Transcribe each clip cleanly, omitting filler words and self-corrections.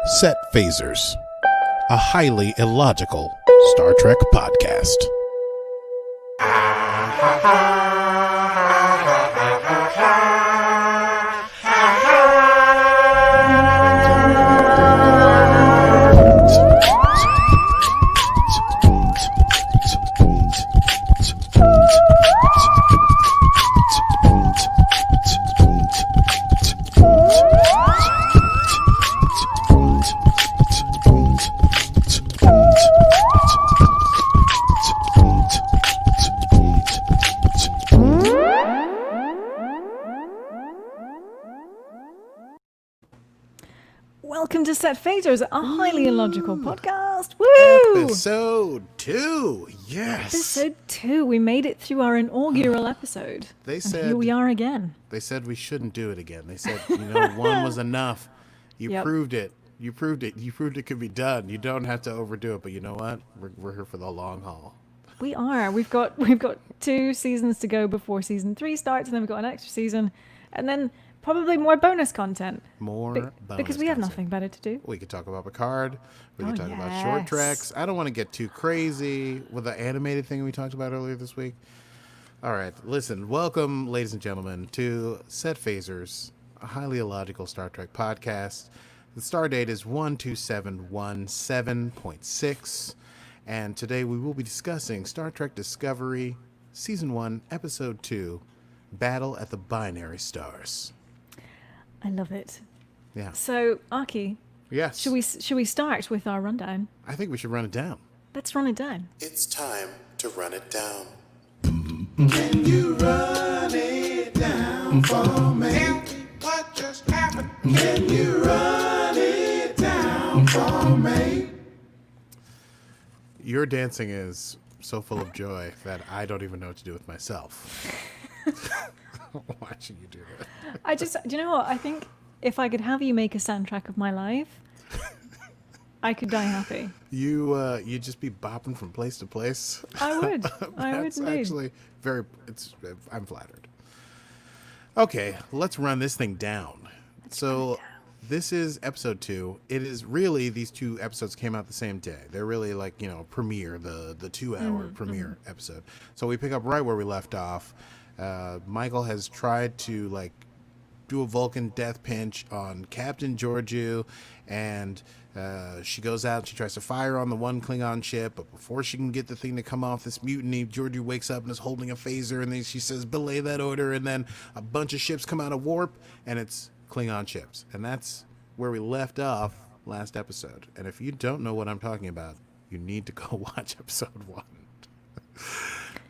Set Phasers, a highly illogical Star Trek podcast. Welcome to Set Phasers, a highly illogical podcast. Woo! Episode 2, yes. Episode 2. We made it through our inaugural episode. They and said here we are again. They said we shouldn't do it again. They said, one was enough. You proved it. You proved it could be done. You don't have to overdo it. But you know what? We're here for the long haul. We are. We've got 2 seasons to go before season 3 starts, and then we've got an extra season, and then probably more bonus content. Because we have nothing better to do. We could talk about Picard. We could talk about short treks. I don't want to get too crazy with the animated thing we talked about earlier this week. All right, listen. Welcome, ladies and gentlemen, to Set Phasers, a highly illogical Star Trek podcast. The star date is 12717.6, and today we will be discussing Star Trek Discovery, Season 1, Episode 2, Battle at the Binary Stars. I love it. Yeah. So, Akie. Yes. Should we start with our rundown? I think we should run it down. Let's run it down. It's time to run it down. Can you run it down for me? Tell me what just happened. Can you run it down for me? Your dancing is so full of joy that I don't even know what to do with myself. Watching you do that. do you know what? I think if I could have you make a soundtrack of my life, I could die happy. You'd just be bopping from place to place. I would. I would That's indeed. actually I'm flattered. Okay, let's run this thing down. This is episode 2. It is really, these 2 episodes came out the same day. They're really like, premiere, the 2-hour premiere episode. So we pick up right where we left off. Michael has tried to do a Vulcan death pinch on Captain Georgiou, and she goes out and she tries to fire on the one Klingon ship, but before she can get the thing to come off this mutiny, Georgiou wakes up and is holding a phaser, and then she says, belay that order, and then a bunch of ships come out of warp, and it's Klingon ships. And that's where we left off last episode. And if you don't know what I'm talking about, you need to go watch episode 1.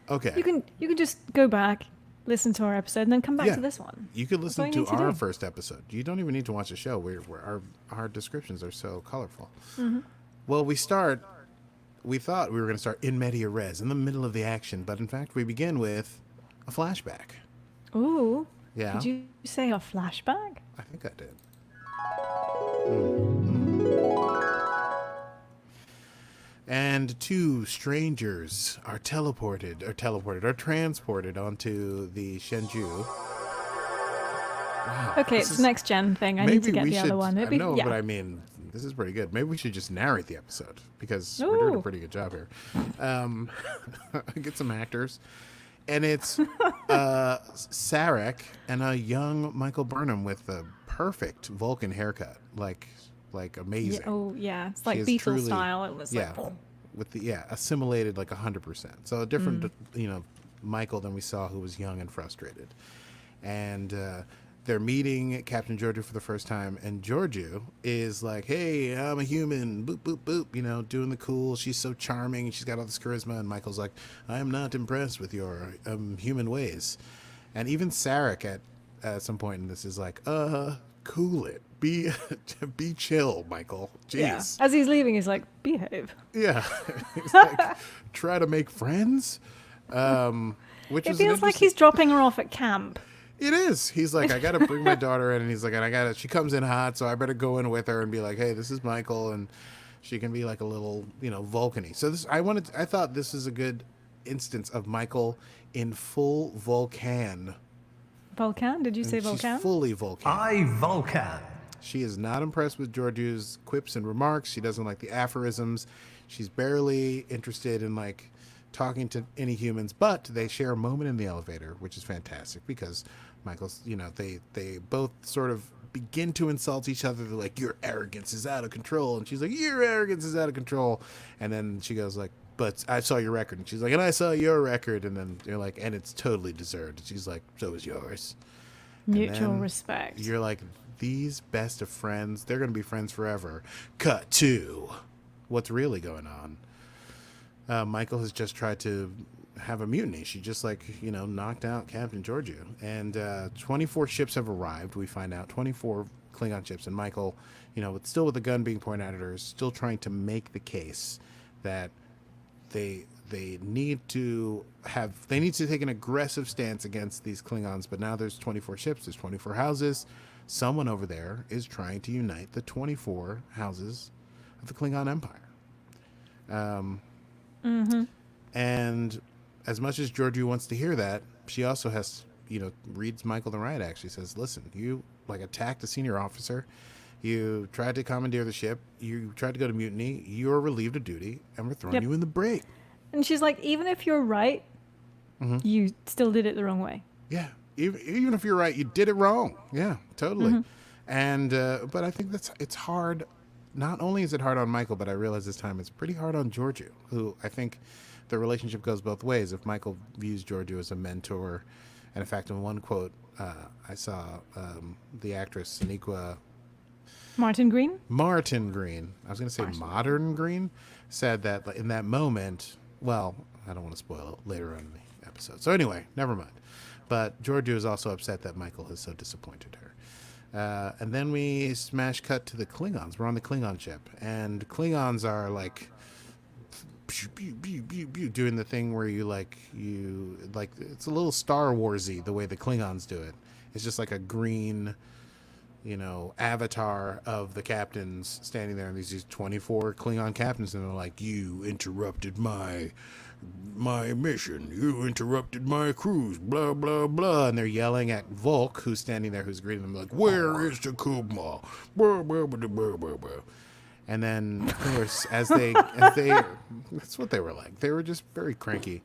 Okay. You can just go back, listen to our episode, and then come back to this one. You could listen to our first episode. You don't even need to watch the show. Our descriptions are so colorful. Mm-hmm. Well, we thought we were going to start in media res, in the middle of the action, but in fact we begin with a flashback. Ooh. Yeah. Did you say a flashback? I think I did. And 2 strangers are transported onto the Shenzhou. Wow, Okay, it's next gen thing. I need to get the other one. But I mean, this is pretty good. Maybe we should just narrate the episode because we're doing a pretty good job here. Get some actors. And it's Sarek and a young Michael Burnham with a perfect Vulcan haircut, like amazing. It's like Beatles style. It was assimilated 100%. So a different Michael than we saw, who was young and frustrated. And they're meeting Captain Georgiou for the first time, and Georgiou is like, hey, I'm a human, boop, boop, boop, doing the cool. She's so charming. She's got all this charisma. And Michael's like, I am not impressed with your human ways. And even Sarek at some point in this is like, cool it. Be chill, Michael. Jeez. Yeah. As he's leaving, he's like, behave. Yeah. He's like, try to make friends. Which it feels like he's dropping her off at camp. It is. He's like, I got to bring my daughter in. And he's like, and she comes in hot, so I better go in with her and be like, hey, this is Michael. And she can be like a little, Vulcan-y. So I thought this is a good instance of Michael in full Vulcan. Vulcan? Did you say Vulcan? She's fully Vulcan. I Vulcan. She is not impressed with Georgiou's quips and remarks. She doesn't like the aphorisms. She's barely interested in like talking to any humans, but they share a moment in the elevator, which is fantastic because Michael's, they both sort of begin to insult each other. They're like, your arrogance is out of control. And she's like, your arrogance is out of control. And then she goes like, but I saw your record. And she's like, and I saw your record. And then you're like, and it's totally deserved. And she's like, so is yours. Mutual respect. You're like, these best of friends, they're going to be friends forever. Cut to what's really going on. Michael has just tried to have a mutiny. She just knocked out Captain Georgiou. And 24 ships have arrived, we find out. 24 Klingon ships. And Michael, still with the gun being pointed at her, is still trying to make the case that they need to take an aggressive stance against these Klingons. But now there's 24 ships, there's 24 houses. Someone over there is trying to unite the 24 houses of the Klingon Empire. And as much as Georgiou wants to hear that, she also has, reads Michael the riot act. She says, listen, you attacked a senior officer. You tried to commandeer the ship. You tried to go to mutiny. You're relieved of duty, and we're throwing you in the brig. And she's like, even if you're right, you still did it the wrong way. Yeah. Even if you're right, you did it wrong. Yeah, totally. And but I think it's hard. Not only is it hard on Michael, but I realize this time it's pretty hard on Georgiou, who I think the relationship goes both ways. If Michael views Georgiou as a mentor, and in fact, in one quote, I saw the actress Sonequa Martin Green. I was going to say Modern Green, said that in that moment. Well, I don't want to spoil it later on in the episode. So anyway, never mind. But Georgiou is also upset that Michael has so disappointed her. And then we smash cut to the Klingons. We're on the Klingon ship. And Klingons are like doing the thing where it's a little Star Wars-y the way the Klingons do it. It's just like a green, avatar of the captains standing there. And these 24 Klingon captains. And they're like, you interrupted my mission, you interrupted my cruise, blah blah blah, and they're yelling at Volk, who's standing there, who's greeting them, like, where is Takuma, blah, blah, blah, blah, blah, blah. And then of course as they that's what they were like. They were just very cranky.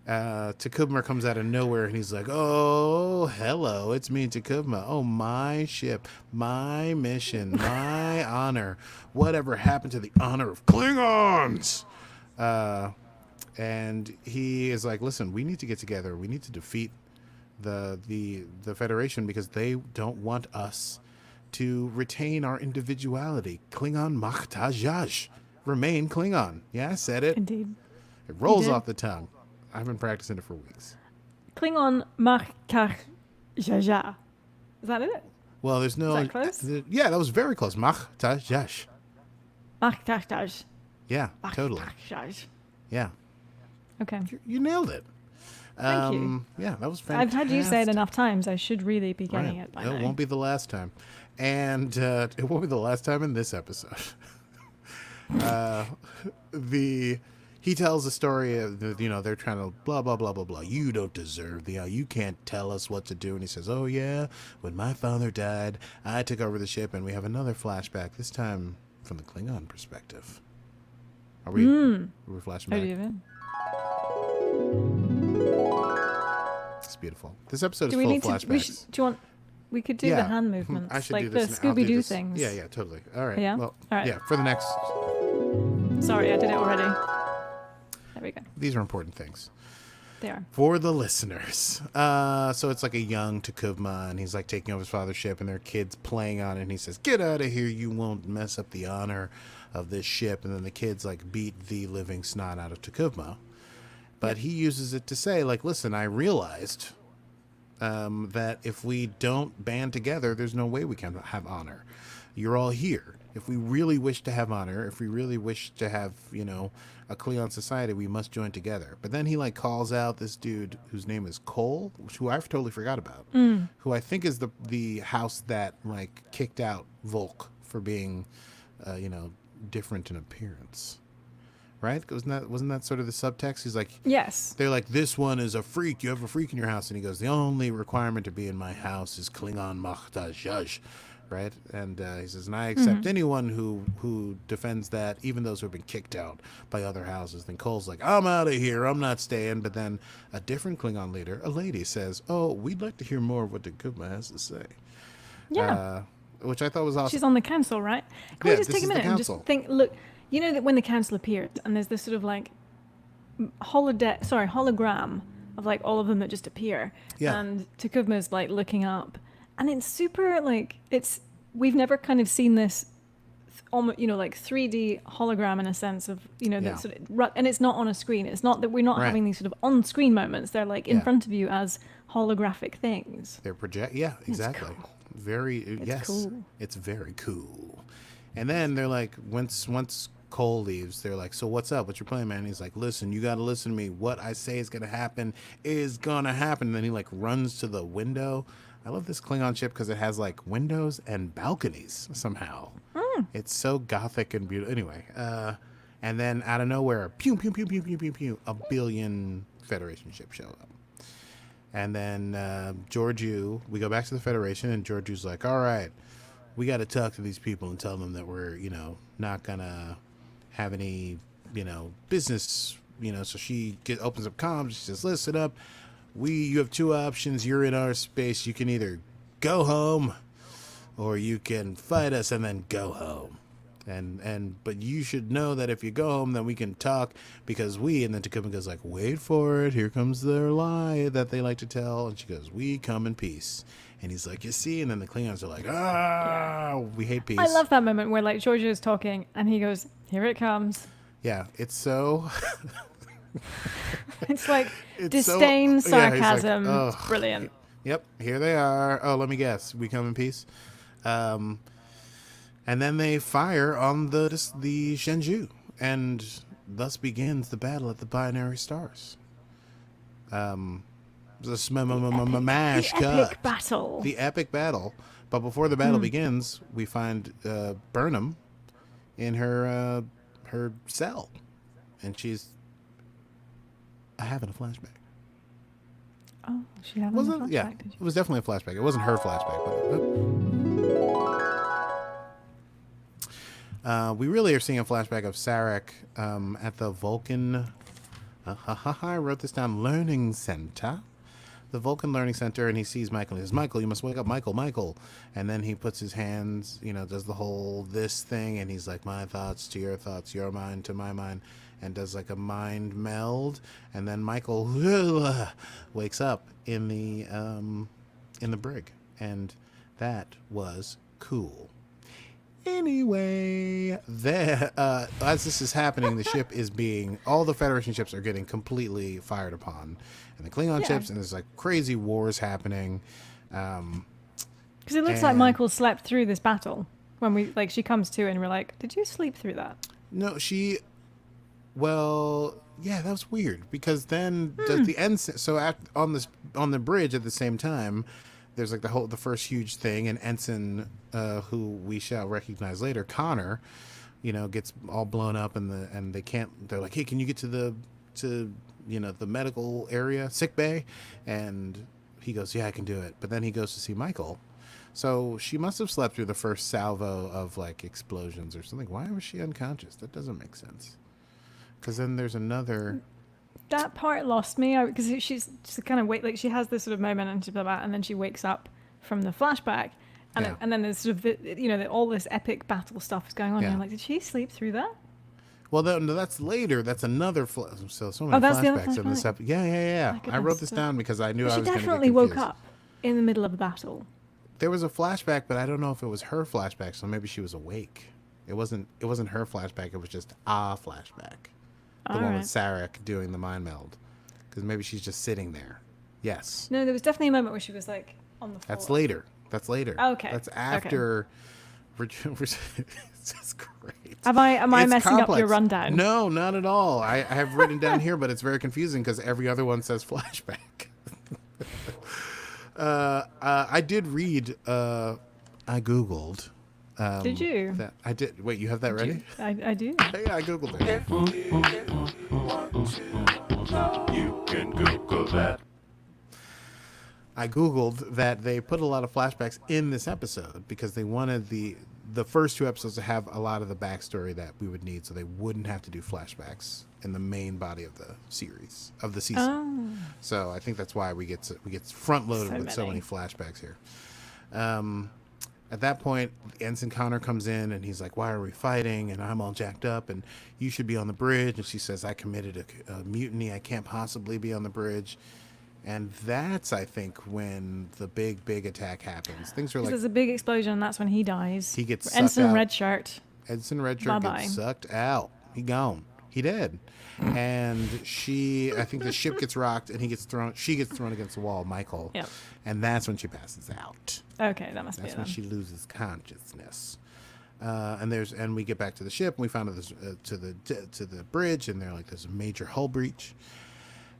Takuma comes out of nowhere and he's like, oh hello, it's me, Takuma. Oh, my ship, my mission, my honor, whatever happened to the honor of Klingons? And he is like, listen, we need to get together. We need to defeat the Federation because they don't want us to retain our individuality. Klingon Makhtajaj. Remain Klingon. Yeah, I said it. Indeed. It rolls off the tongue. I've been practicing it for weeks. Klingon Makhtajaj. Is that it? Well, there's no... Is that close? Yeah, that was very close. Makhtajaj. Makhtajaj. Yeah, totally. Makhtajaj. Yeah. Okay. You nailed it. Thank you. Yeah, that was fantastic. I've had you say it enough times. I should really be getting it by now. It won't be the last time. And it won't be the last time in this episode. He tells the story of, they're trying to blah, blah, blah, blah, blah. You don't deserve you can't tell us what to do. And he says, oh, yeah, when my father died, I took over the ship. And we have another flashback, this time from the Klingon perspective. Are we flashing back? It's beautiful. This episode is full of flashbacks. We could do the hand movements. I should like do the this. Scooby-Doo things. Yeah, totally. All right. Yeah? Well, all right. Yeah, for the next... Sorry, I did it already. There we go. These are important things. They are. For the listeners. So it's like a young Takuma, and he's like taking over his father's ship, and there are kids playing on it, and he says, get out of here, you won't mess up the honor of this ship. And then the kids like beat the living snot out of Takuma. But he uses it to say, like, listen, I realized that if we don't band together, there's no way we can have honor. You're all here. If we really wish to have honor, if we really wish to have, a Klingon society, we must join together. But then he like calls out this dude whose name is Cole, who I've totally forgot about, who I think is the house that like kicked out Volk for being, different in appearance. Right? Wasn't that sort of the subtext? He's like, yes. They're like, this one is a freak. You have a freak in your house. And he goes, the only requirement to be in my house is Klingon Makhtajaj. right? And he says, and I accept anyone who defends that, even those who have been kicked out by other houses. Then Cole's like, I'm out of here. I'm not staying. But then a different Klingon leader, a lady, says, oh, we'd like to hear more of what the Kuma has to say. Yeah. Which I thought was awesome. She's on the council, right? Can we just take a minute and just think, look, you know that when the council appeared and there's this sort of like hologram of like all of them that just appear. Yeah. And Takuvma's like looking up. And it's super like, we've never kind of seen this almost, like 3D hologram in a sense of, that sort of, and it's not on a screen. It's not that we're not having these sort of on-screen moments. They're like in front of you as holographic things. They're exactly. Cool. Yes. Cool. It's very cool. And then they're like, once Cole leaves, they're like, so what's up? What's your plan, man? And he's like, listen, you got to listen to me. What I say is going to happen is going to happen. And then he like runs to the window. I love this Klingon ship because it has like windows and balconies somehow. It's so gothic and beautiful. Anyway, and then out of nowhere, pew, pew, pew, pew, pew, pew, pew, a billion Federation ships show up. And then Georgiou, we go back to the Federation, and Georgiou's like, all right, we got to talk to these people and tell them that we're, not going to have any, business, So she opens up comms. She says, listen up. You have two options. You're in our space. You can either go home or you can fight us and then go home. But you should know that if you go home, then we can talk because and then Takuma goes like, wait for it. Here comes their lie that they like to tell. And she goes, we come in peace. And he's like, you see? And then the Klingons are like, we hate peace. I love that moment where like Georgiou is talking and he goes, here it comes. Yeah, it's so... It's like disdain, sarcasm. Like, oh, it's brilliant. Yep, here they are. Oh, let me guess. We come in peace. And then they fire on the Shenzhou, and thus begins the battle at the binary stars. The epic battle. The epic battle. But before the battle begins, we find Burnham in her cell, and she's having a flashback. Oh, she having a flashback? Yeah, it was definitely a flashback. It wasn't her flashback, but we really are seeing a flashback of Sarek at the Vulcan. I wrote this down. Learning Center. The Vulcan Learning Center, and he sees Michael. He says, Michael, you must wake up, Michael. And then he puts his hands, does the whole this thing, and he's like, my thoughts to your thoughts, your mind to my mind, and does like a mind meld. And then Michael wakes up in the brig, and that was cool. Anyway, as this is happening, the ship is all the Federation ships are getting completely fired upon, and the Klingon ships, and there's like crazy wars happening. Because it looks like Michael slept through this battle when she comes to, and we're like, did you sleep through that? No, yeah, that was weird because then the ensign. So on the bridge at the same time, there's like the first huge thing, and Ensign, who we shall recognize later, Connor, gets all blown up, and they can't. They're like, hey, can you get to the medical area, sick bay? And he goes, yeah, I can do it. But then he goes to see Michael. So she must have slept through the first salvo of like explosions or something. Why was she unconscious? That doesn't make sense. Because then there's another. That part lost me because she's just kind of she has this sort of moment and blah, blah, and then she wakes up from the flashback, and then there's sort of all this epic battle stuff is going on. And I'm like, did she sleep through that? Well, no, that's later. That's another so many that's the other flashbacks in this episode. Yeah. I wrote this down because I knew I was going to get confused. She definitely woke up in the middle of the battle. There was a flashback, but I don't know if it was her flashback. So maybe she was awake. It wasn't her flashback. It was just a flashback. The one with Sarek doing the mind meld. Because maybe she's just sitting there. Yes. No, there was definitely a moment where she was like on the floor. That's later. Okay. That's after. Okay. It's great. Am I it's messing complex. up your rundown? No, not at all. I have written down here, but it's very confusing because every other one says flashback. I did read. I Googled. Did you? I did. Wait, you have that ready? I do. Yeah, I Googled it. You can Google that. I Googled that they put a lot of flashbacks in this episode because they wanted the first 2 episodes to have a lot of the backstory that we would need, so they wouldn't have to do flashbacks in the main body of the series of the season. Oh. So I think that's why we get front loaded So with so many. many flashbacks here. At that point, Ensign Connor comes in and he's like, "Why are we fighting?" And I'm all jacked up, and you should be on the bridge. And she says, "I committed a mutiny. I can't possibly be on the bridge." And that's, I think, when the big attack happens. Things are like, There's a big explosion, and that's when he dies. He gets sucked Ensign out. Red Shirt. Ensign Redshirt Bye-bye. gets sucked out. He gone. He dead. And I think the ship gets rocked, and she gets thrown against the wall, Michael. Yep. And that's when she passes out. Okay, that must That's be when it. she loses consciousness. And we get back to the ship, and we found this to the bridge, and they're like, there's a major hull breach.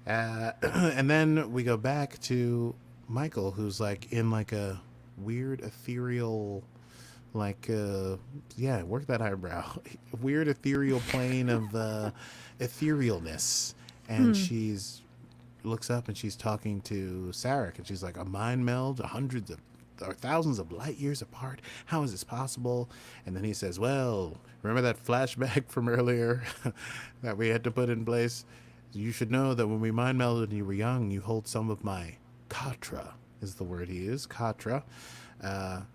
And then we go back to Michael, who's like in like a weird ethereal, like work that eyebrow, weird ethereal plane of etherealness, and she's looks up and she's talking to Sarek, and she's like, a mind meld, hundreds of or thousands of light years apart. How is this possible? And then he says, well, remember that flashback from earlier that we had to put in place? You should know that when we mind melded and you were young, you hold some of my katra, is the word he used, katra, and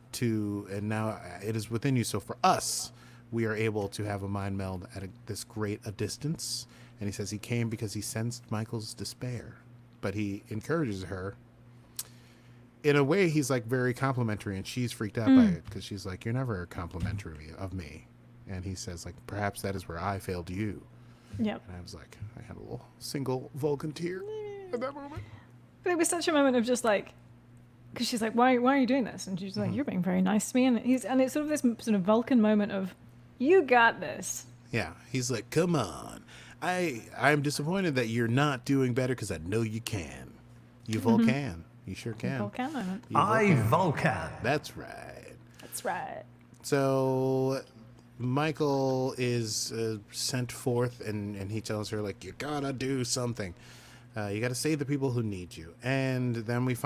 now it is within you. So for us, we are able to have a mind meld at this great a distance. And he says he came because he sensed Michael's despair, but he encourages her. In a way, he's like very complimentary, and she's freaked out by it because she's like, you're never complimentary of me. And he says, like, perhaps that is where I failed you. Yep. And I was like, I had a little single Vulcan tear at that moment. But it was such a moment of just like, because she's like, why are you doing this? And she's like, you're being very nice to me. And it's sort of this sort of Vulcan moment of, you got this. Yeah, he's like, come on. I'm disappointed that you're not doing better because I know you can. You Vulcan. You sure can. Vulcan moment. You I Vulcan. That's right. That's right. So Michael is sent forth, and he tells her, like, you gotta do something. You gotta save the people who need you. And then we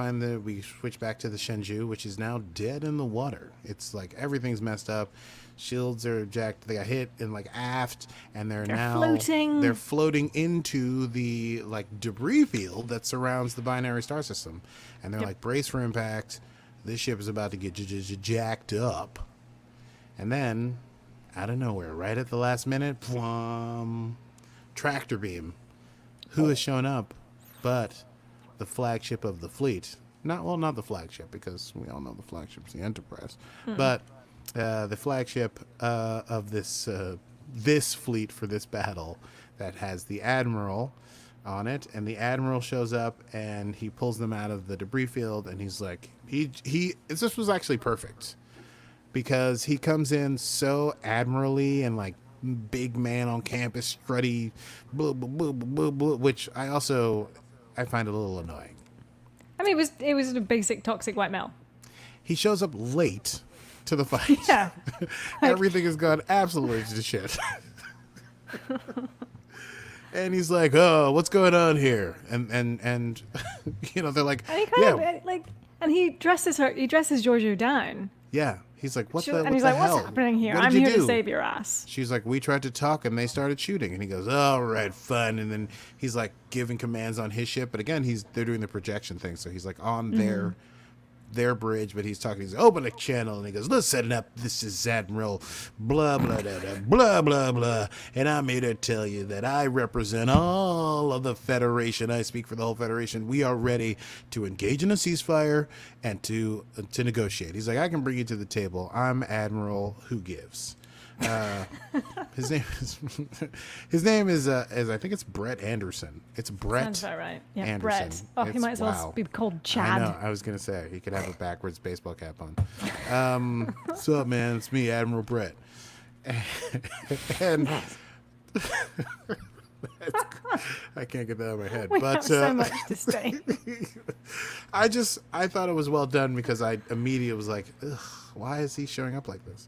switch back to the Shenzhou, which is now dead in the water. It's like everything's messed up. Shields are jacked. They got hit in like aft, and they're now floating. They're floating into the like debris field that surrounds the binary star system, and they're like, brace for impact. This ship is about to get jacked up. And then, out of nowhere, right at the last minute, tractor beam. Who has shown up but the flagship of the fleet? Not the flagship, because we all know the flagship's the Enterprise, but the flagship of this fleet for this battle that has the Admiral on it, and the Admiral shows up and he pulls them out of the debris field, and he's like, this was actually perfect. Because he comes in so admirally and like big man on campus, strutty, blah, blah, blah, blah, blah, which I find a little annoying. I mean, it was a basic toxic white male. He shows up late to the fight. Yeah. Everything has gone absolutely to shit. And he's like, oh, what's going on here? And you know, they're like, And he kind of like, and he dresses Georgiou down. yeah. He's like, what the And he's the like, hell? what's happening here? What did I'm you here to do?" save your ass. She's like, we tried to talk and they started shooting. And he goes, all right, fun. And then he's like giving commands on his ship. But again, they're doing the projection thing. So he's like on their bridge, but he's talking. He's open a channel, and he goes, let's set it up. This is Admiral blah, blah, blah, blah, blah, blah, blah. And I'm here to tell you that I represent all of the Federation. I speak for the whole Federation. We are ready to engage in a ceasefire and to negotiate. He's like, I can bring you to the table. I'm Admiral Who Gives. His name is I think it's Brett Anderson. It's Brett. Sounds about right. Yeah, Anderson. Brett. Oh, he might as well be called Chad. I know. I was gonna say he could have a backwards baseball cap on. What's up, man? It's me, Admiral Brett. And I can't get that out of my head. We but have so much to say. I thought it was well done because I immediately was like, ugh, why is he showing up like this?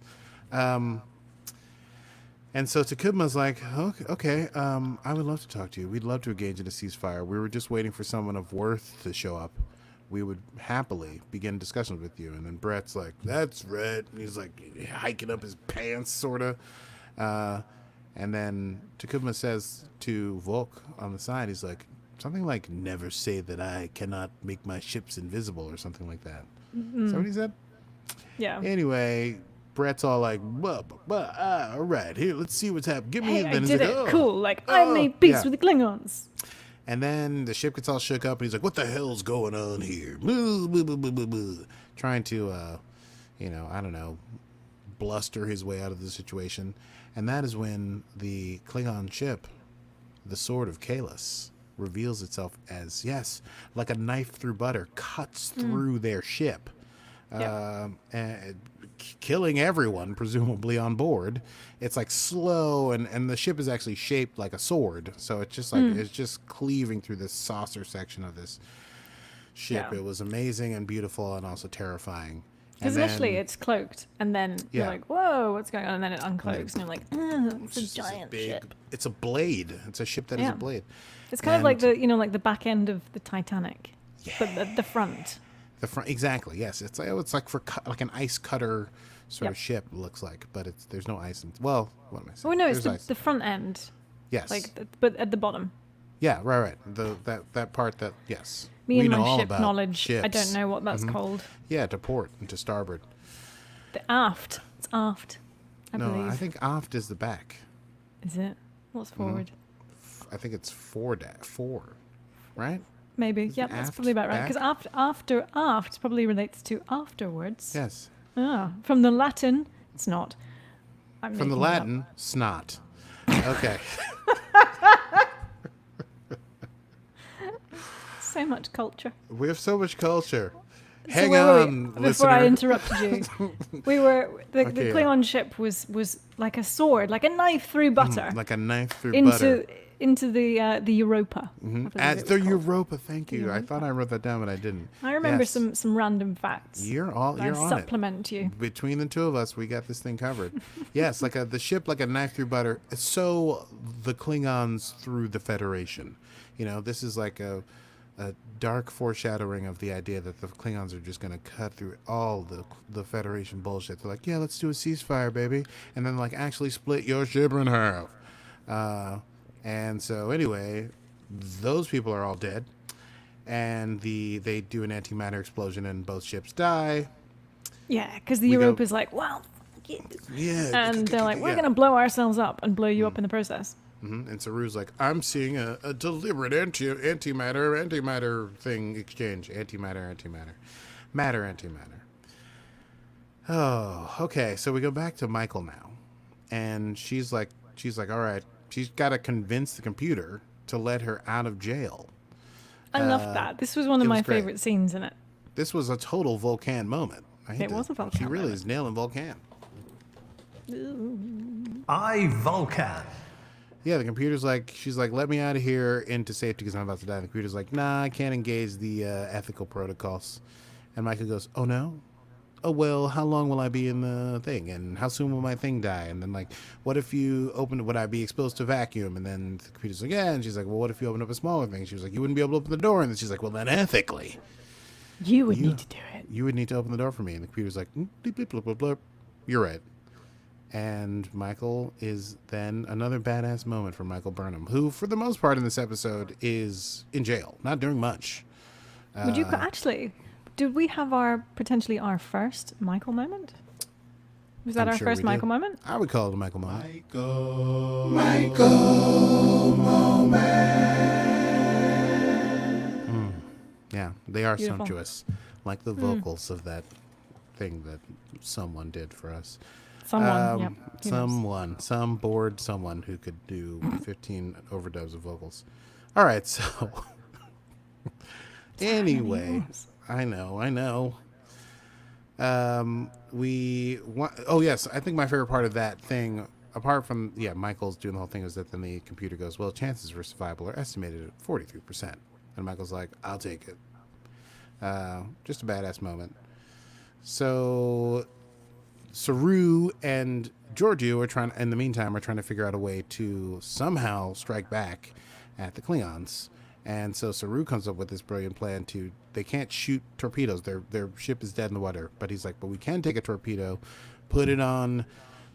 And so Takubma's like, okay, I would love to talk to you. We'd love to engage in a ceasefire. We were just waiting for someone of worth to show up. we would happily begin discussions with you. And then Brett's like, that's right. And he's like hiking up his pants, sort of. And then Takuma says to Volk on the side, he's like, something like, never say that I cannot make my ships invisible or something like that. Is that what he said? Yeah. Anyway, Brett's all like, all right, here, let's see what's happening. Give me Hey, and I then he's did like, it. "Oh, Cool. Like, I oh." made peace Yeah. with the Klingons. And then the ship gets all shook up, and he's like, what the hell's going on here? Boo, boo, boo, boo, boo, boo. Trying to, I don't know, bluster his way out of the situation. And that is when the Klingon ship, the Sword of Kalis, reveals itself as, yes, like a knife through butter, cuts through their ship, and killing everyone, presumably on board. It's like slow, and the ship is actually shaped like a sword, so it's just like it's just cleaving through this saucer section of this ship. Yeah. It was amazing and beautiful, and also terrifying. Because And initially then- it's cloaked, and then you're Yeah. like, whoa, what's going on? And then it uncloaks, and you're like, it's a just this giant big- ship. It's a blade. It's a ship that is Yeah. a blade. It's kind of like And- like the back end of the Titanic, but the front. The front, exactly. Yes, it's like for like an ice cutter sort Yep. of ship. It looks like, but there's no ice. Well, what am I saying? Oh no, it's There's ice. the front end, Yes. but at the bottom. Yeah. Right. That part. That yes. Me We and know my all ship about knowledge. I ships. don't know what that's called. Yeah, to port and to starboard. The aft. It's aft. I No, believe. I think aft is the back. Is it? What's forward? I think it's four, right? Maybe. Is it Yeah, that's aft, probably about right. back? Because aft probably relates to afterwards. Yes. Ah, from the Latin, it's not. I'm From the making it up. Latin, snot. Okay. So much culture. We have so much culture. So Hang where were on, we? Before I listener. interrupted you, we were the Okay, yeah. Klingon ship was like a sword, like a knife through butter Like a knife through butter. into the Europa. I believe At it the was called. Europa, thank you. I thought I wrote that down, but I didn't. I remember Yes. some random facts. You're I on it. supplement you. Between the two of us, we got this thing covered. Yes, like the ship, like a knife through butter. So the Klingons through the Federation. This is like a dark foreshadowing of the idea that the Klingons are just going to cut through all the Federation bullshit. They're like, yeah, let's do a ceasefire, baby, and then like actually split your ship in half. And so anyway, those people are all dead, and they do an antimatter explosion, and both ships die. Yeah, because the We go- Europa's like, well, fuck it. Yeah, And they're like, we're yeah. going to blow ourselves up and blow you up in the process. And Saru's like, I'm seeing a deliberate antimatter thing exchange. Antimatter. Matter. Oh, okay. So we go back to Michael now. And she's like, all right, she's got to convince the computer to let her out of jail. I loved that. This was one of it was my great. favorite scenes in it. This was a total Vulcan moment. It was a Vulcan She really moment. is nailing Vulcan. I, Vulcan. Yeah, the computer's like, she's like, let me out of here into safety because I'm about to die. And the computer's like, nah, I can't engage the ethical protocols. And Michael goes, oh no? Oh, well, how long will I be in the thing? And how soon will my thing die? And then like, what if you open, would I be exposed to vacuum? And then the computer's like, yeah. And she's like, well, what if you open up a smaller thing? She was like, you wouldn't be able to open the door. And then she's like, well, then ethically, You would need to do it. you would need to open the door for me. And the computer's like, bleep, bleep, bleep, bleep, bleep. You're right. And Michael is then another badass moment for Michael Burnham, who, for the most part in this episode, is in jail, not doing much. Would you actually? Did we have potentially our first Michael moment? Was that I'm our sure first we did. Michael moment? I would call it a Michael moment. Yeah, they are Beautiful. sumptuous, like the vocals of that thing that someone did for us. Someone, yep. Who knows? Some bored someone who could do 15 overdubs of vocals. All right, so anyway, I know. Oh yes, I think my favorite part of that thing, apart from Michael's doing the whole thing, is that then the computer goes, well, chances for survival are estimated at 43%, and Michael's like, I'll take it. Just a badass moment. So Saru and Georgiou are in the meantime, trying to figure out a way to somehow strike back at the Klingons. And so Saru comes up with this brilliant plan they can't shoot torpedoes. Their ship is dead in the water. But he's like, but we can take a torpedo, put it on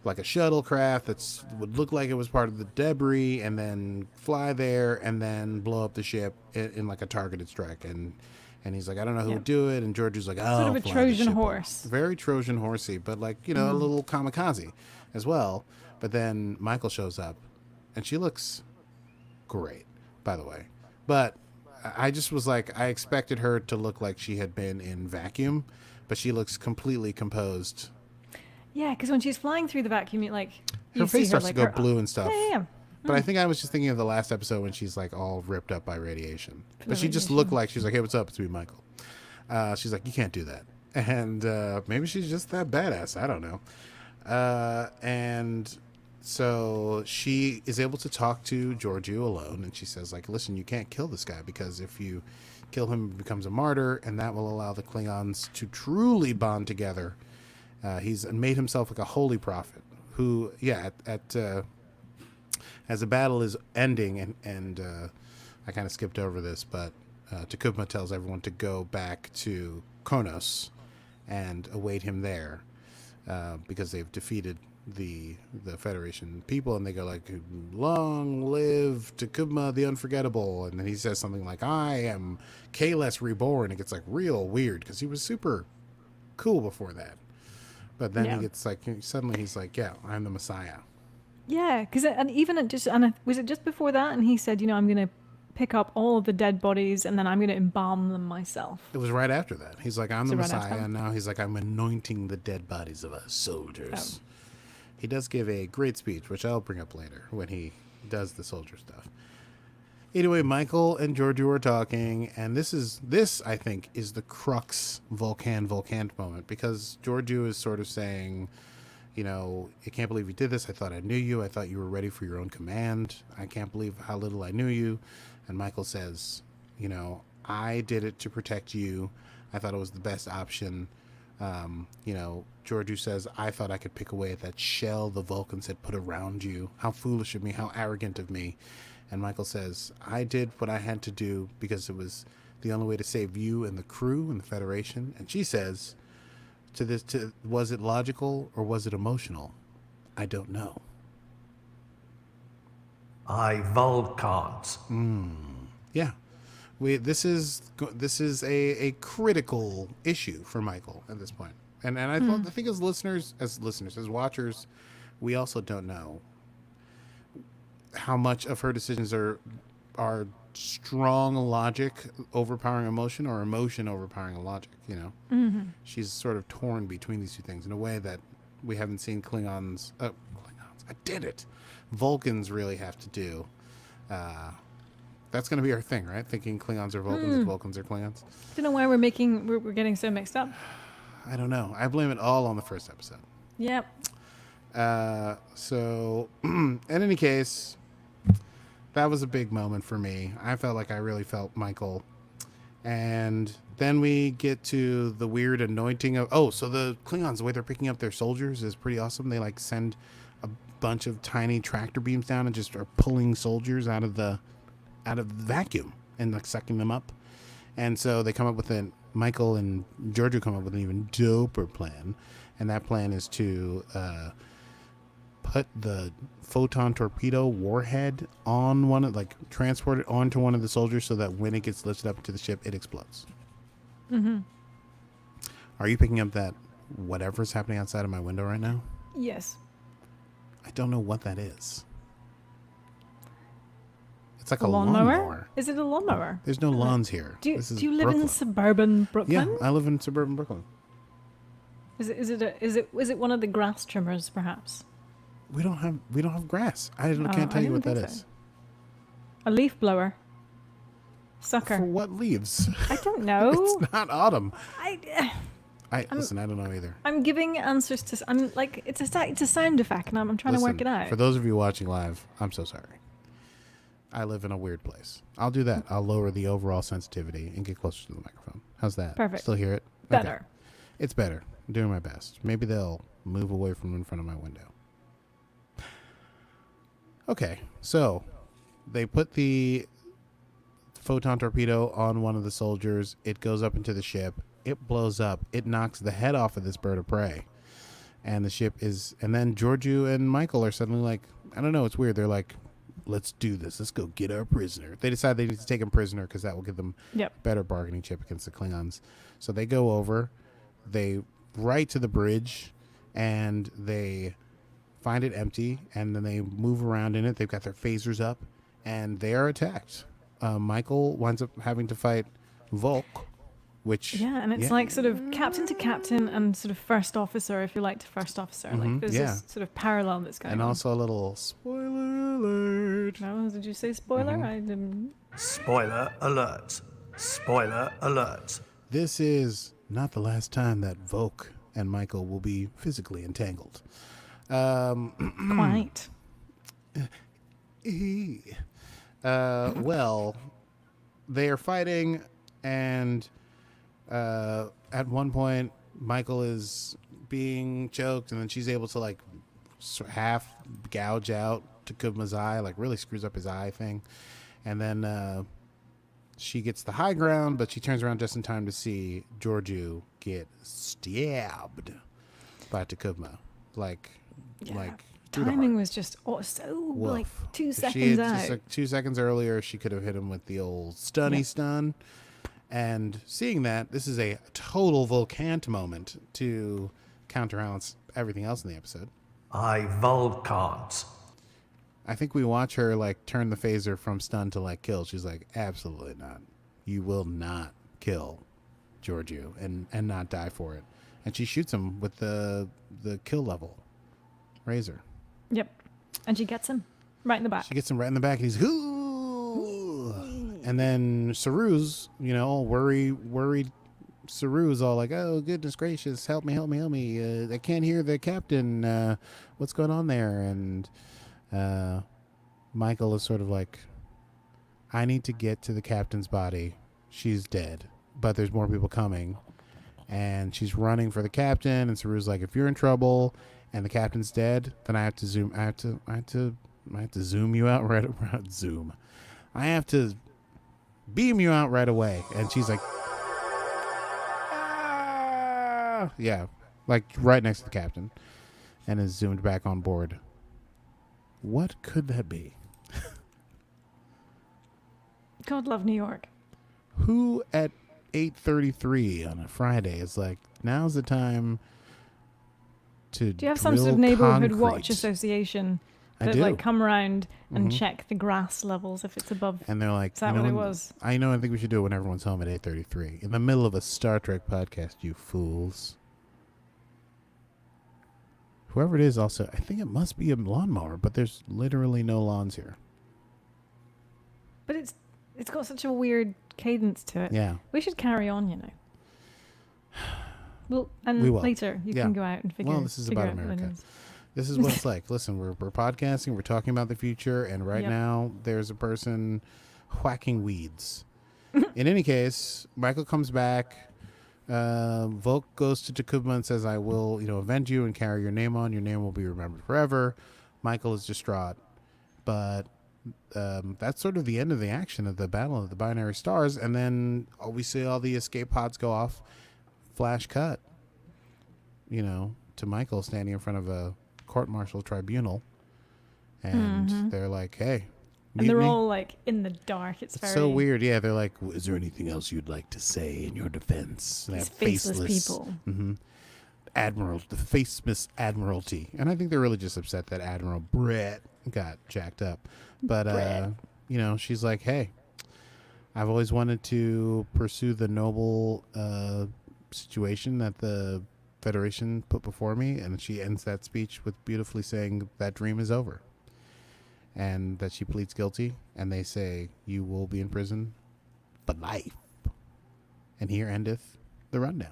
like a shuttlecraft that would look like it was part of the debris, and then fly there and then blow up the ship in like a targeted strike. And he's like, I don't know who would do it. And Georgiou's like, oh, Sort of a Trojan horse. Very Trojan horsey, but like, a little kamikaze as well. But then Michael shows up, and she looks great, by the way. But I just was like, I expected her to look like she had been in vacuum, but she looks completely composed. Yeah, because when she's flying through the vacuum, Her face starts to go blue and stuff. Yeah. But I think I was just thinking of the last episode when she's like all ripped up by radiation. But she just looked like, she's like, hey, what's up? It's me, Michael. She's like, you can't do that. And maybe she's just that badass. I don't know. And so she is able to talk to Georgiou alone. And she says, like, listen, you can't kill this guy, because if you kill him, he becomes a martyr. And that will allow the Klingons to truly bond together. He's made himself like a holy prophet who, as the battle is ending, and I kind of skipped over this, but Takuma tells everyone to go back to Kronos and await him there, because they've defeated the Federation people, and they go like, long live Takuma the Unforgettable. And then he says something like, I am Kahless reborn. It gets like real weird, because he was super cool before that. But then he gets like, suddenly he's like, yeah, I'm the Messiah. Yeah, because was it just before that? And he said, I'm going to pick up all of the dead bodies and then I'm going to embalm them myself. It was right after that. He's like, I'm the Messiah, and now he's like, I'm anointing the dead bodies of our soldiers. Oh. He does give a great speech, which I'll bring up later when he does the soldier stuff. Anyway, Michael and Georgiou are talking, and this I think is the crux Vulcan moment, because Georgiou is sort of saying, I can't believe you did this. I thought I knew you. I thought you were ready for your own command. I can't believe how little I knew you. And Michael says, I did it to protect you. I thought it was the best option. Georgiou says, I thought I could pick away at that shell the Vulcans had put around you. How foolish of me. How arrogant of me. And Michael says, I did what I had to do because it was the only way to save you and the crew and the Federation. And she says, was it logical or was it emotional? I don't know. I Vulcans. Yeah. This is a critical issue for Michael at this point. And I think as watchers, we also don't know how much of her decisions are strong logic overpowering emotion, or emotion overpowering logic. She's sort of torn between these two things in a way that we haven't seen Vulcans really have to do. That's going to be our thing, right? Thinking Klingons are Vulcans and Vulcans are Klingons. I don't know why we're getting so mixed up. I don't know. I blame it all on the first episode. Yep. So in any case, that was a big moment for me. I felt like I really felt Michael. And then we get to the weird anointing of... so the Klingons, the way they're picking up their soldiers is pretty awesome. They like send a bunch of tiny tractor beams down and just are pulling soldiers out of the vacuum and like sucking them up. And so they come up with Michael and Georgiou come up with an even doper plan. And that plan is to put the photon torpedo warhead on transport it onto one of the soldiers so that when it gets lifted up to the ship, it explodes. Mm-hmm. Are you picking up that whatever's happening outside of my window right now? Yes. I don't know what that is. It's like a lawnmower. Is it a lawnmower? There's no lawns here. Do you live in suburban Brooklyn? Yeah, I live in suburban Brooklyn. Is it one of the grass trimmers, perhaps? We don't have grass. I can't tell you what that is. A leaf blower. Sucker. For what leaves? I don't know. It's not autumn. Listen, I don't know either. I'm giving answers to... I'm like, it's a sound effect, and I'm trying to work it out. For those of you watching live, I'm so sorry. I live in a weird place. I'll do that. I'll lower the overall sensitivity and get closer to the microphone. How's that? Perfect. Still hear it? Better. Okay. It's better. I'm doing my best. Maybe they'll move away from in front of my window. Okay, so they put the photon torpedo on one of the soldiers. It goes up into the ship. It blows up. It knocks the head off of this bird of prey. And the ship is... And then Georgiou and Michael are suddenly like... I don't know. It's weird. They're like, let's do this. Let's go get our prisoner. They decide they need to take him prisoner because that will give them better bargaining chip against the Klingons. So they go over. They right to the bridge. And they find it empty. And then they move around in it. They've got their phasers up. And they are attacked. Michael winds up having to fight Volk. Which, and it's like sort of captain to captain and sort of first officer, if you like, to first officer. Like there's this sort of parallel that's going on. And also a little spoiler alert. No, did you say spoiler? I didn't. Spoiler alert. Spoiler alert. This is not the last time that Volk and Michael will be physically entangled. Quite. Well, they are fighting, and at one point, Michael is being choked, and then she's able to like half gouge out Takubma's eye, like really screws up his eye thing. And then she gets the high ground, but she turns around just in time to see Georgiou get stabbed by Takubma. Like timing was just so woof. like 2 If seconds she had out. just, like, 2 seconds earlier, she could have hit him with the old stunny stun. And seeing that, this is a total Volcant moment to counterbalance everything else in the episode. I Vulcans. I think we watch her like turn the phaser from stun to like kill. She's like, absolutely not. You will not kill Georgiou and not die for it. And she shoots him with the kill level razor. Yep. And she gets him right in the back. She gets him right in the back, and he's ooh. And then Saru's, all worried. Saru's all like, oh goodness gracious, help me. I can't hear the captain. What's going on there? And Michael is sort of like, I need to get to the captain's body. She's dead, but there's more people coming. And she's running for the captain, and Saru's like, if you're in trouble and the captain's dead, then I have to zoom. I have to zoom you out right. Zoom. I have to beam you out right away. And she's like, ah! Yeah, like right next to the captain, and is zoomed back on board. What could that be? God love New York. Who at 8:33 on a Friday is like, now's the time to Do you have some sort of neighborhood watch concrete. association I that do. like come around and check the grass levels if it's above? And they're like, Is that what it was? I think we should do it when everyone's home at 8:33 in the middle of a Star Trek podcast. You fools. Whoever it is, also, I think it must be a lawnmower, but there's literally no lawns here. But it's got such a weird cadence to it. Yeah. We should carry on, Well, and We will. later you Yeah. can go out and figure. Well, this is about out what it America. is. This is what it's like. Listen, we're podcasting. We're talking about the future, and right Yep. now there's a person whacking weeds. In any case, Michael comes back. Volk goes to Takubma and says, I will, avenge you and carry your name on. Your name will be remembered forever. Michael is distraught. But that's sort of the end of the action of the Battle of the Binary Stars. And then we see all the escape pods go off. Flash cut, to Michael standing in front of a court-martial tribunal. And they're like, hey. And they're mutiny? all like in the dark. It's very So weird. Yeah, they're like, is there anything else you'd like to say in your defense? And they These have faceless people. Admiral, the faceless admiralty. And I think they're really just upset that Admiral Brett got jacked up. But, she's like, hey, I've always wanted to pursue the noble situation that the Federation put before me. And she ends that speech with beautifully saying that dream is over. And that she pleads guilty, and they say, you will be in prison for life. And here endeth the rundown.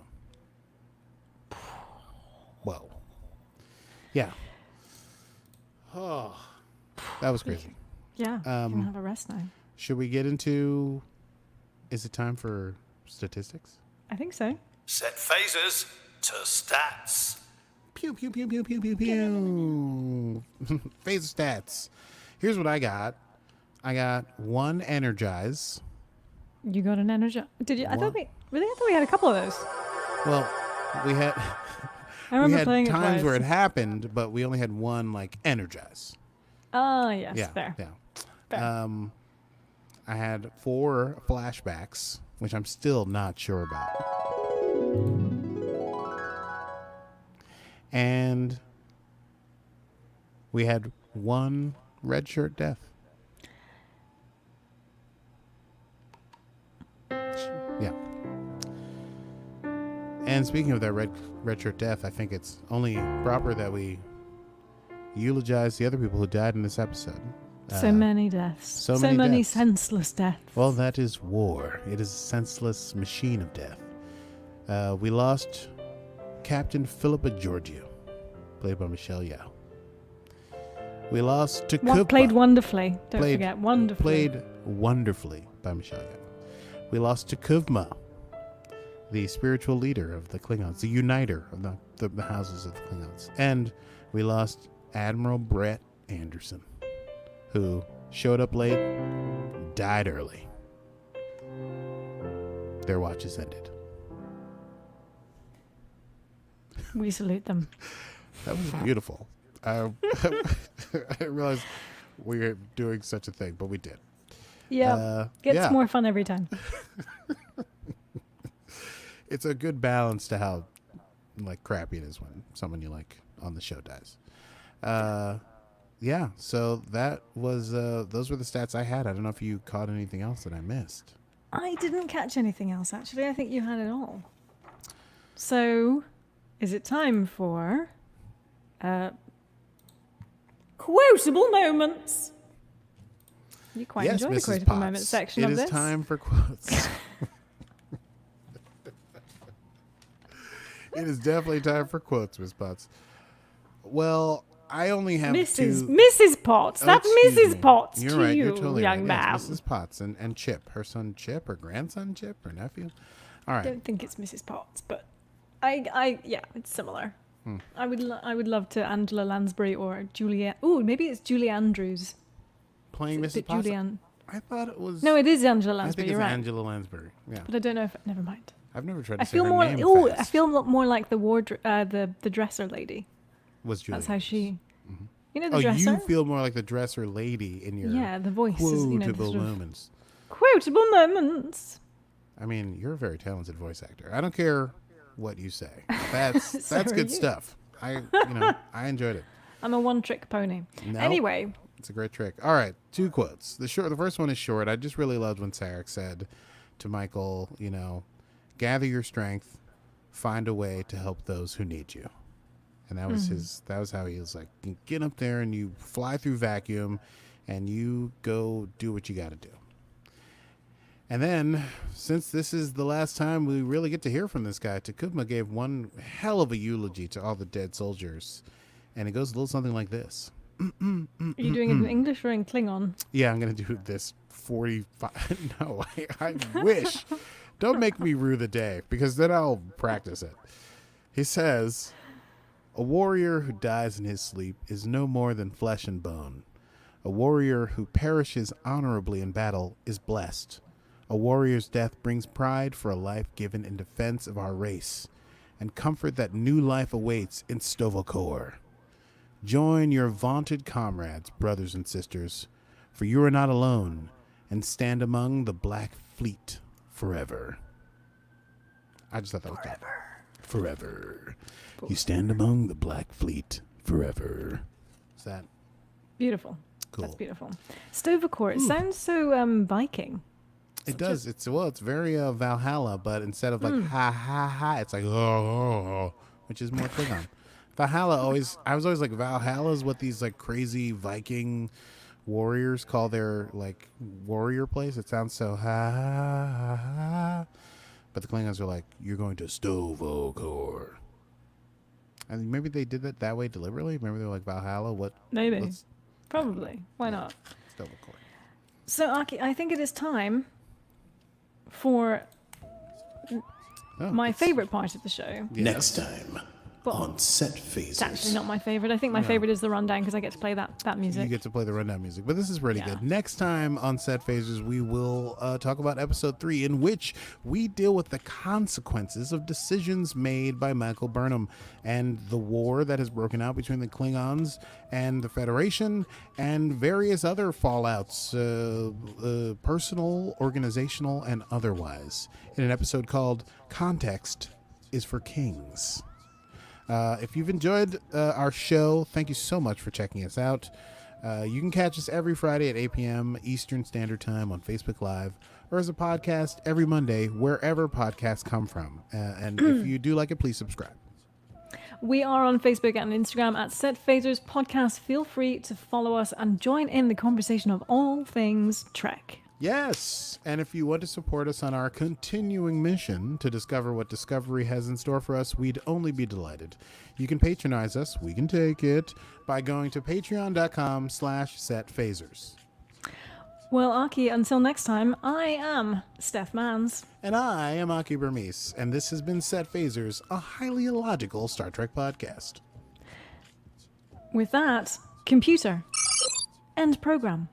Whoa. Yeah. Oh, that was crazy. Yeah. You can have a rest now. Should we get into, is it time for statistics? I think so. Set phasers to stats. Pew, pew, pew, pew, pew, pew, pew. Phase stats. Here's what I got. I got 1 energize, You got an energy. Did you? I thought One. I thought we had a couple of those. Well, we had I remember we had playing it times twice. where it happened, but we only had one like energize. Ah, yes, Yeah, fair. yeah. Fair. I had 4 flashbacks, which I'm still not sure about. And we had 1 red shirt death. Yeah. And speaking of that red shirt death, I think it's only proper that we eulogize the other people who died in this episode. So many deaths. so many deaths. senseless deaths. Well, that is war. It is a senseless machine of death. We lost Captain Georgiou, played by Michelle Yeoh. We lost Takubma. Played wonderfully. Don't forget, wonderfully. Played wonderfully by Michelle Yeoh. We lost Takubma, the spiritual leader of the Klingons, the uniter of the houses of the Klingons. And we lost Admiral Brett Anderson, who showed up late, died early. Their watches ended. We salute them. That was beautiful. I didn't realize we were doing such a thing, but we did. Yeah. Gets yeah. more fun every time. It's a good balance to how like crappy it is when someone you like on the show dies. Yeah, so that was those were the stats I had. I don't know if you caught anything else that I missed. I didn't catch anything else, actually. I think you had it all. So, is it time for quotable moments? You quite Yes, enjoy the Mrs. quotable Potts. moments section It of is this. time for quotes. It is definitely time for quotes, Miss Potts. Well, I only have Mrs. Potts. Oh, That's excuse Mrs. me. Potts You're to right. you, You're totally young right. man. Yes, Mrs. Potts and Chip, her son Chip, or grandson Chip, or nephew. All I right. don't think it's Mrs. Potts, but yeah, it's similar. I would love to Angela Lansbury or Julia. Oh, maybe it's Julie Andrews. Playing Is it Mrs. Potts. Julianne? I thought it was. No, it is Angela I Lansbury. think it's You're right. Angela Lansbury. Yeah, But I don't know if. Never mind. I've never tried to I say feel her more. name Oh, I fast. feel more like the wardrobe, the dresser lady. Was Julie? That's how she. You know the Oh, dresser. you feel more like the dresser lady in your Yeah, the voice is. You know, the quotable sort of moments. quotable moments. I mean, you're a very talented voice actor. I don't care what you say. That's So that's are good you. stuff. I I enjoyed it. I'm a one-trick pony. No. Anyway, It's a great trick. All right, 2 quotes. The first one is short. I just really loved when Sarek said to Michael, gather your strength, find a way to help those who need you. And that was that was how he was like, you get up there and you fly through vacuum and you go do what you got to do. And then, since this is the last time we really get to hear from this guy, Takubma gave one hell of a eulogy to all the dead soldiers. And it goes a little something like this. are you doing it in English or in Klingon? Yeah, I'm going to do this 45. No, I wish. Don't make me rue the day, because then I'll practice it. He says, a warrior who dies in his sleep is no more than flesh and bone. A warrior who perishes honorably in battle is blessed. A warrior's death brings pride for a life given in defense of our race, and comfort that new life awaits in Stovokor. Join your vaunted comrades, brothers and sisters, for you are not alone, and stand among the Black Fleet forever. I just thought that was forever. You stand among the Black Fleet forever. Is that Beautiful. cool? That's beautiful. Stovokor. It sounds so Viking. It does. It's very Valhalla, but instead of like ha ha ha, it's like oh, which is more Klingon. Valhalla I was always like, Valhalla is what these like crazy Viking warriors call their like warrior place. It sounds so ha ha ha, but the Klingons are like, you're going to Stovokor. And maybe they did it that way deliberately. Maybe they're like, Valhalla. What? Maybe. Let's Probably. Why not? Stovokor. So, Akie, I think it is time for Oh, my it's- favorite part of the show. Yes. Next time But on Set Phasers. it's actually not my favorite. I think my favorite is the rundown because I get to play that music. You get to play the rundown music, but this is really good. Next time on Set Phasers, we will talk about episode 3, in which we deal with the consequences of decisions made by Michael Burnham and the war that has broken out between the Klingons and the Federation and various other fallouts, personal, organizational, and otherwise, in an episode called Context is for Kings. If you've enjoyed our show, thank you so much for checking us out. You can catch us every Friday at 8 p.m. Eastern Standard Time on Facebook Live, or as a podcast every Monday, wherever podcasts come from. And if you do like it, please subscribe. We are on Facebook and Instagram at Set Phasers Podcast. Feel free to follow us and join in the conversation of all things Trek. Yes, and if you want to support us on our continuing mission to discover what Discovery has in store for us, we'd only be delighted. You can patronize us, we can take it, by going to patreon.com/setphasers. Well, Akie, until next time, I am Steph Mans. And I am Akie Burmese, and this has been Set Phasers, a highly illogical Star Trek podcast. With that, computer, end program.